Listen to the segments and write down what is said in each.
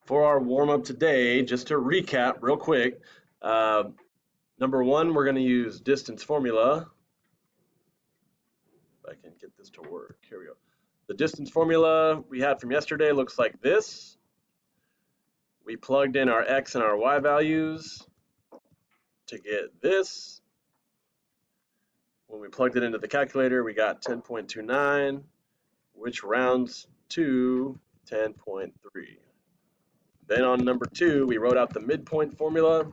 For our warm-up today, just to recap real quick, number one, we're going to use distance formula. If I can get this to work, here we go. The distance formula we had from yesterday looks like this. We plugged in our x and our y values to get this. When we plugged it into the calculator, we got 10.29, which rounds to 10.3. Then on number two, we wrote out the midpoint formula,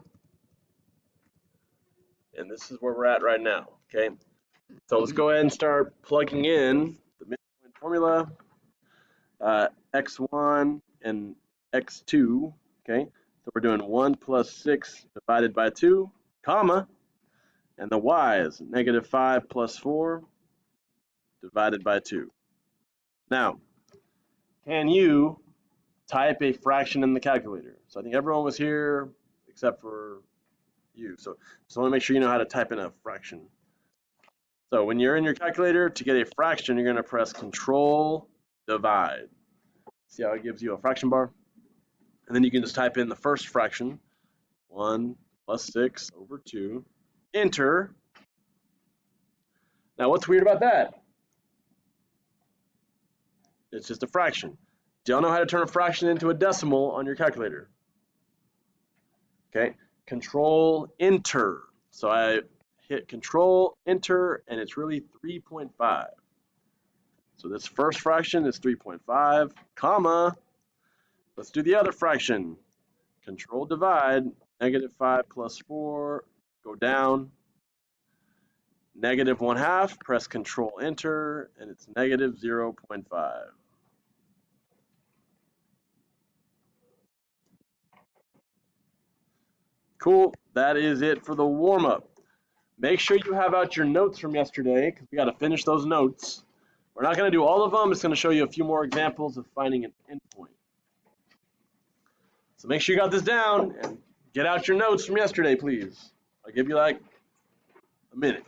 and this is where we're at right now, okay? So let's go ahead and start plugging in the midpoint formula, x1 and x2, okay? So we're doing 1 plus 6 divided by 2, comma, and the y is negative 5 plus 4 divided by 2. Now, can you type a fraction in the calculator? So I think everyone was here except for you. So I want to make sure you know how to type in a fraction. So when you're in your calculator, to get a fraction, you're going to press Control Divide. See how it gives you a fraction bar? And then you can just type in the first fraction, 1 plus 6 over 2, enter. Now what's weird about that? It's just a fraction. Do y'all know how to turn a fraction into a decimal on your calculator? Okay, Control Enter. So I hit Control Enter, and it's really 3.5. So this first fraction is 3.5, comma, let's do the other fraction. Control Divide, negative 5 plus 4, go down. Negative 1/2, press Control Enter, and it's negative 0.5. Cool, that is it for the warm-up. Make sure you have out your notes from yesterday, because we got to finish those notes. We're not going to do all of them. It's going to show you a few more examples of finding an endpoint. So make sure you got this down, and get out your notes from yesterday, please. I'll give you like a minute.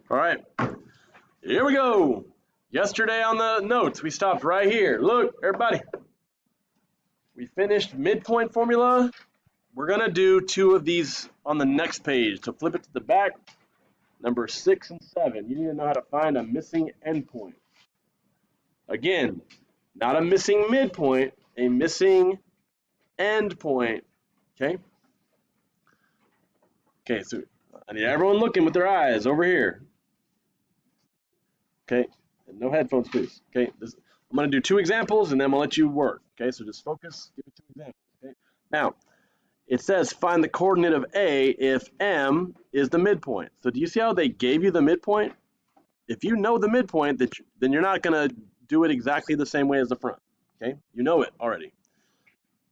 All right, here we go. Yesterday on the notes, we stopped right here. Look, everybody. We finished midpoint formula. We're going to do two of these on the next page. So flip it to the back, number 6 and 7. You need to know how to find a missing endpoint. Again, not a missing midpoint, a missing endpoint. Okay? Okay, so I need everyone looking with their eyes over here. Okay, and no headphones, please. Okay, I'm going to do 2 examples, and then I'm going to let you work. Okay, so just focus, give me 2 examples. Okay, now it says find the coordinate of A if M is the midpoint. So do you see how they gave you the midpoint? If you know the midpoint, then you're not going to do it exactly the same way as the front. Okay, you know it already.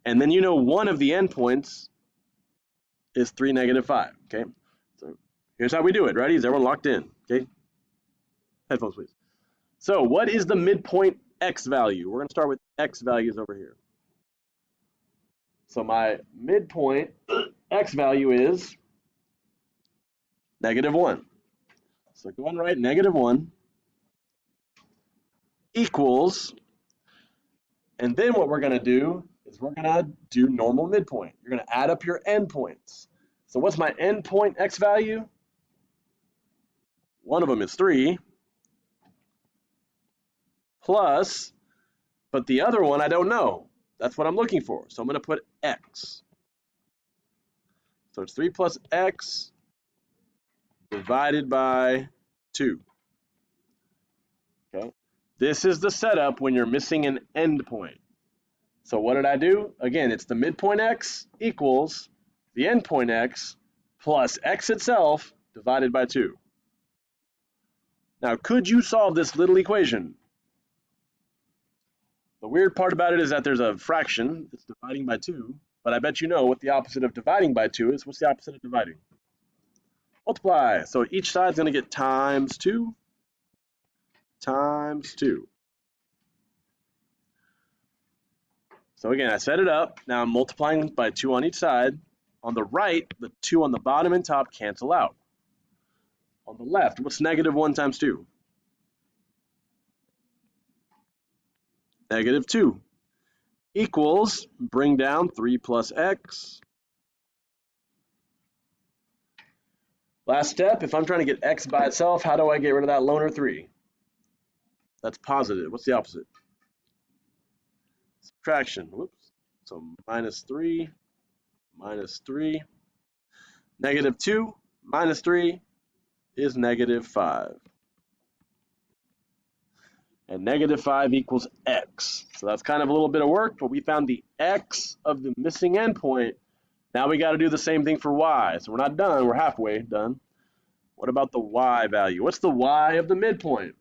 And then you know one of the endpoints is 3, negative 5. Okay, so here's how we do it. Ready? Is everyone locked in? Okay. Headphones, please. So what is the midpoint x value? We're going to start with x values over here. So my midpoint x value is negative 1. So go and write negative 1 equals, and then what we're going to do is we're going to do normal midpoint. You're going to add up your endpoints. So what's my endpoint x value? One of them is 3. Plus, but the other one I don't know. That's what I'm looking for. So I'm going to put x. So it's 3 plus x divided by 2. Okay. This is the setup when you're missing an endpoint. So what did I do? Again, it's the midpoint x equals the endpoint x plus x itself divided by 2. Now, could you solve this little equation? The weird part about it is that there's a fraction that's dividing by 2, but I bet you know what the opposite of dividing by 2 is. What's the opposite of dividing? Multiply. So each side's going to get times 2 times 2. So again, I set it up. Now I'm multiplying by 2 on each side. On the right, the 2 on the bottom and top cancel out. On the left, what's negative 1 times 2? Negative 2 equals, bring down 3 plus x. Last step, if I'm trying to get x by itself, how do I get rid of that loner 3? That's positive. What's the opposite? Subtraction. Whoops. So minus 3, minus 3. Negative 2 minus 3 is negative 5. And negative 5 equals x. So that's kind of a little bit of work, but we found the x of the missing endpoint. Now we got to do the same thing for y. So we're not done. We're halfway done. What about the y value? What's the y of the midpoint?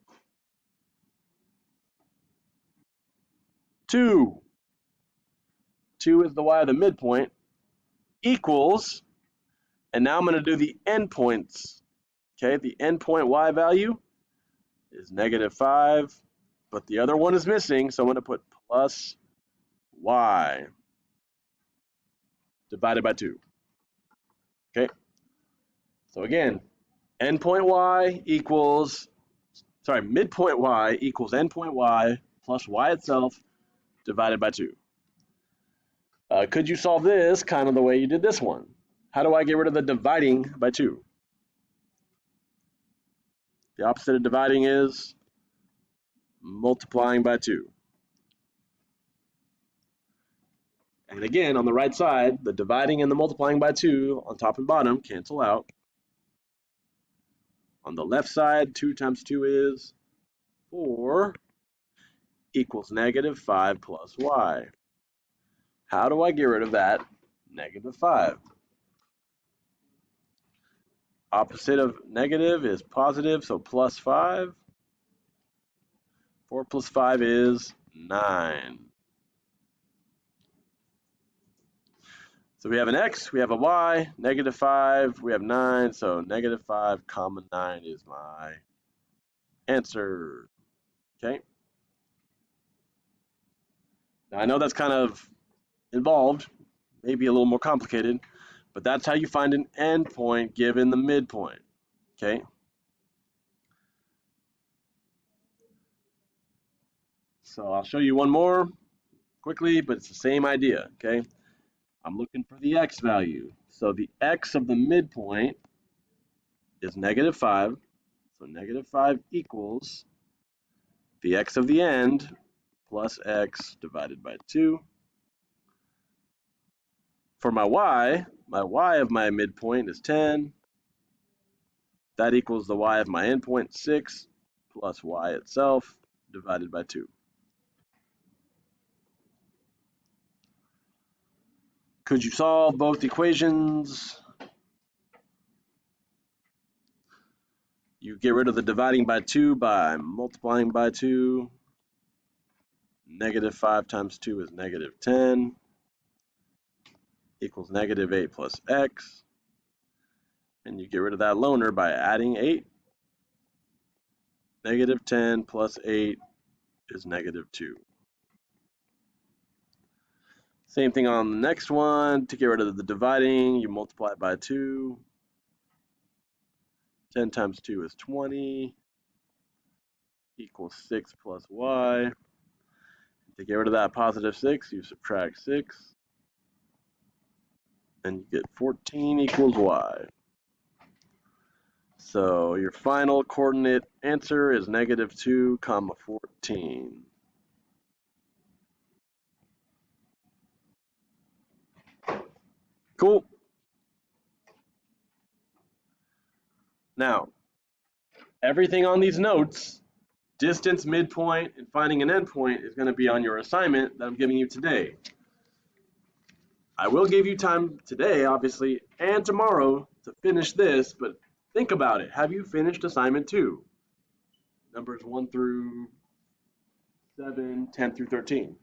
2. 2 is the y of the midpoint equals, and now I'm going to do the endpoints. Okay, the endpoint y value is negative 5, but the other one is missing, so I'm going to put plus y divided by 2. Okay, so again, midpoint y equals endpoint y plus y itself divided by 2. Could you solve this kind of the way you did this one? How do I get rid of the dividing by 2? The opposite of dividing is multiplying by 2. And again, on the right side, the dividing and the multiplying by 2 on top and bottom cancel out. On the left side, 2 times 2 is 4 equals negative 5 plus y. How do I get rid of that negative 5? Opposite of negative is positive, so plus 5. 4 plus 5 is 9. So we have an x, we have a y, negative 5, we have 9, so negative 5 comma 9 is my answer. Okay. Now I know that's kind of involved, maybe a little more complicated, but that's how you find an endpoint given the midpoint. Okay. So I'll show you one more quickly, but it's the same idea. Okay. I'm looking for the x value. So the x of the midpoint is negative 5. So negative 5 equals the x of the end plus x divided by 2. For my y of my midpoint is 10. That equals the y of my endpoint, 6, plus y itself divided by 2. Could you solve both equations? You get rid of the dividing by 2 by multiplying by 2. Negative 5 times 2 is negative 10 equals negative 8 plus x. And you get rid of that loner by adding 8. Negative 10 plus 8 is negative 2. Same thing on the next one. To get rid of the dividing, you multiply by 2. 10 times 2 is 20 equals 6 plus y. To get rid of that positive 6, you subtract 6. And you get 14 equals y. So your final coordinate answer is negative 2 comma 14. Cool. Now, everything on these notes, distance, midpoint, and finding an endpoint is going to be on your assignment that I'm giving you today. I will give you time today, obviously, and tomorrow to finish this, but think about it. Have you finished assignment 2? Numbers 1 through 7, 10 through 13.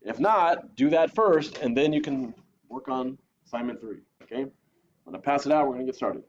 If not, do that first, and then you can work on assignment 3, okay? I'm going to pass it out. We're going to get started.